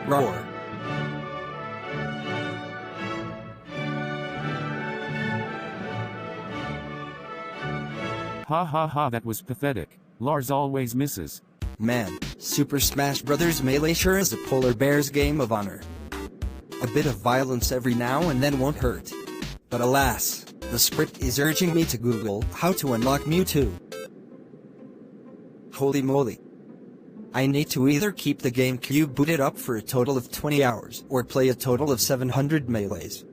Roar. Ha ha ha, that was pathetic. Lars always misses. Man, Super Smash Bros. Melee sure is a polar bear's game of honor. A bit of violence every now and then won't hurt. But alas, the script is urging me to Google how to unlock Mewtwo. Holy moly. I need to either keep the GameCube booted up for a total of 20 hours or play a total of 700 melees.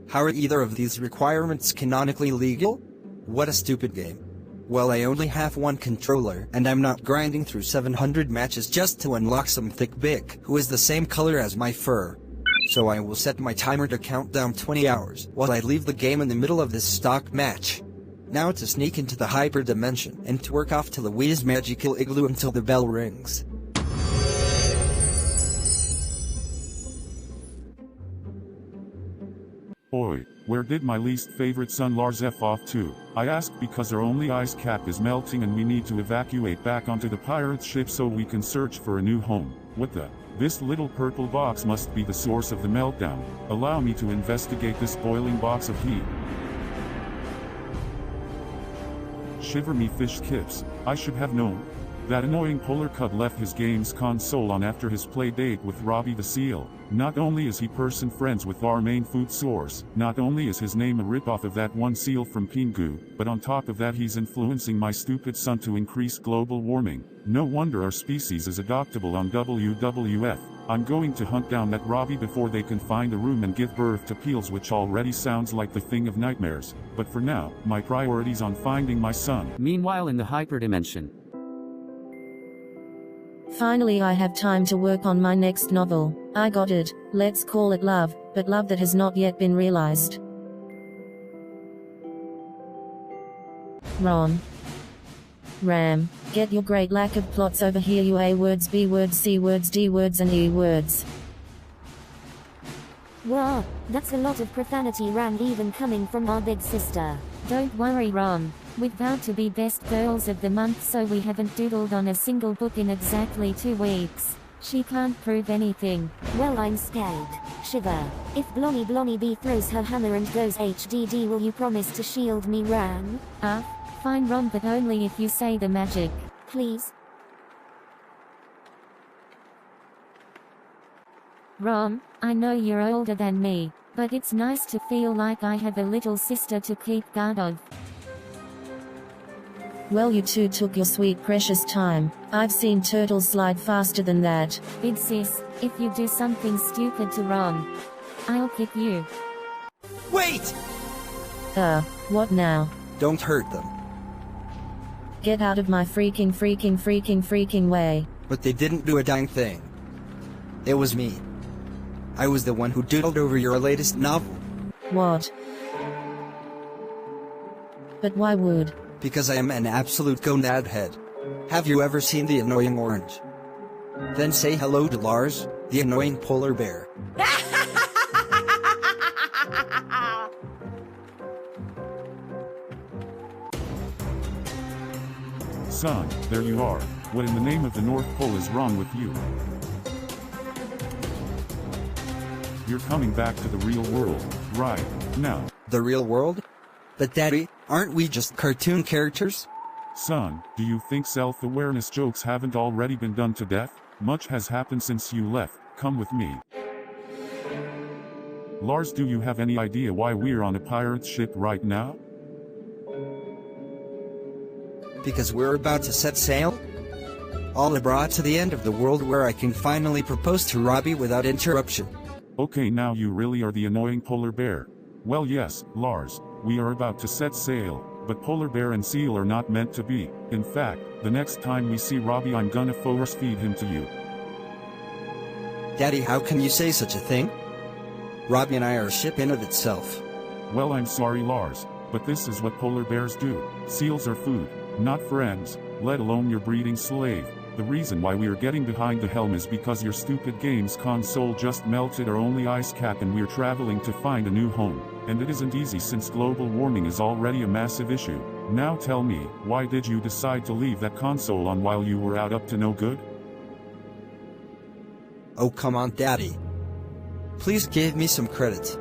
How are either of these requirements canonically legal? What a stupid game. Well, I only have one controller and I'm not grinding through 700 matches just to unlock some thick bitch who is the same color as my fur. So I will set my timer to count down 20 hours while I leave the game in the middle of this stock match. Now to sneak into the hyper dimension and to work off to Louise's magical igloo until the bell rings. Oi, where did my least favorite son Lars F off to? I ask because our only ice cap is melting and we need to evacuate back onto the pirate ship so we can search for a new home. What the? This little purple box must be the source of the meltdown. Allow me to investigate this boiling box of heat. Shiver me fish kips, I should have known. That annoying polar cub left his game's console on after his play date with Robbie the Seal. Not only is he person friends with our main food source, not only is his name a ripoff of that one seal from Pingu, but on top of that he's influencing my stupid son to increase global warming. No wonder our species is adoptable on WWF. I'm going to hunt down that Robbie before they can find a room and give birth to Peels, which already sounds like the thing of nightmares. But for now, my priority's on finding my son. Meanwhile in the hyperdimension. Finally I have time to work on my next novel. I got it, let's call it love, but love that has not yet been realized. Ron. Ram, get your great lack of plots over here, you A words, B words, C words, D words and E words. Wow, that's a lot of profanity, Ram, even coming from our big sister. Don't worry, Ron. We've vowed to be best girls of the month, so we haven't doodled on a single book in exactly 2 weeks. She can't prove anything. Well, I'm scared. Shiver. If Blonnie B throws her hammer and goes HDD, will you promise to shield me, Ram? Fine, Ron, but only if you say the magic. Please? Ron, I know you're older than me, but it's nice to feel like I have a little sister to keep guard of. Well, you two took your sweet precious time. I've seen turtles slide faster than that. Big sis, if you do something stupid to Ron, I'll kick you. Wait! What now? Don't hurt them. Get out of my freaking way. But they didn't do a dang thing. It was me. I was the one who doodled over your latest novel. What? But why would? Because I am an absolute gonad head. Have you ever seen The Annoying Orange? Then say hello to Lars, the annoying polar bear. Son, there you are. What in the name of the North Pole is wrong with you? You're coming back to the real world, right now. The real world? But Daddy, aren't we just cartoon characters? Son, do you think self-awareness jokes haven't already been done to death? Much has happened since you left. Come with me. Lars, do you have any idea why we're on a pirate ship right now? Because we're about to set sail? All abroad to the end of the world where I can finally propose to Robbie without interruption. Okay, now you really are the annoying polar bear. Well, yes, Lars, we are about to set sail, but polar bear and seal are not meant to be. In fact, the next time we see Robbie, I'm gonna force feed him to you. Daddy, how can you say such a thing? Robbie and I are a ship in of itself. Well, I'm sorry, Lars, but this is what polar bears do. Seals are food, not friends, let alone your breeding slave. The reason why we are getting behind the helm is because your stupid games console just melted our only ice cap and we're traveling to find a new home. And it isn't easy since global warming is already a massive issue. Now tell me, why did you decide to leave that console on while you were out up to no good? Oh come on daddy. Please give me some credit.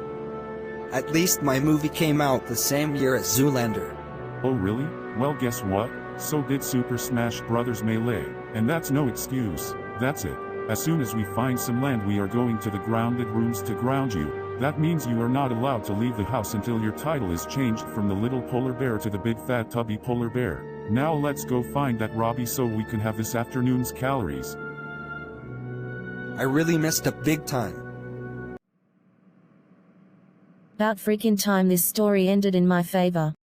At least my movie came out the same year as Zoolander. Oh really? Well guess what? So did Super Smash Bros. Melee. And that's no excuse. That's it. As soon as we find some land we are going to the grounded rooms to ground you. That means you are not allowed to leave the house until your title is changed from the little polar bear to the big fat tubby polar bear. Now let's go find that Robbie so we can have this afternoon's calories. I really messed up big time. About freaking time this story ended in my favor.